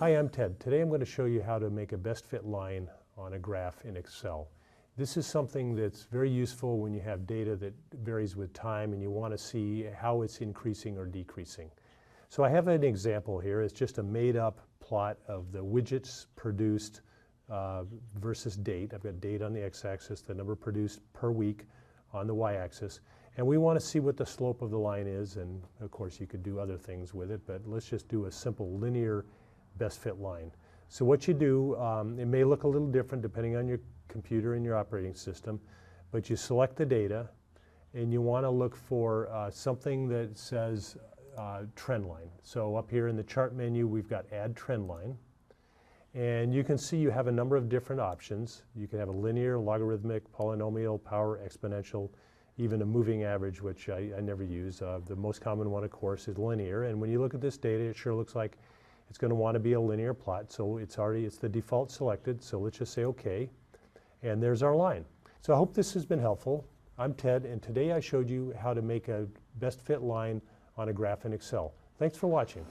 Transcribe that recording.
Hi, I'm Ted. Today I'm going to show you how to make a best fit line on a graph in Excel. This is something that's very useful when you have data that varies with time and you want to see how it's increasing or decreasing. So I have an example here. It's just a made-up plot of the widgets produced versus date. I've got date on the x-axis, the number produced per week on the y-axis. And we want to see what the slope of the line is, and of course you could do other things with it, but let's just do a simple linear best fit line. So what you do, it may look a little different depending on your computer and your operating system, but you select the data and you want to look for something that says trend line. So up here in the chart menu we've got add trend line, and you can see you have a number of different options. You can have a linear, logarithmic, polynomial, power, exponential, even a moving average, which I never use. The most common one, of course, is linear, and when you look at this data it sure looks like it's going to want to be a linear plot, so it's the default selected, so let's just say OK, and there's our line. So I hope this has been helpful. I'm Ted, and today I showed you how to make a best fit line on a graph in Excel. Thanks for watching.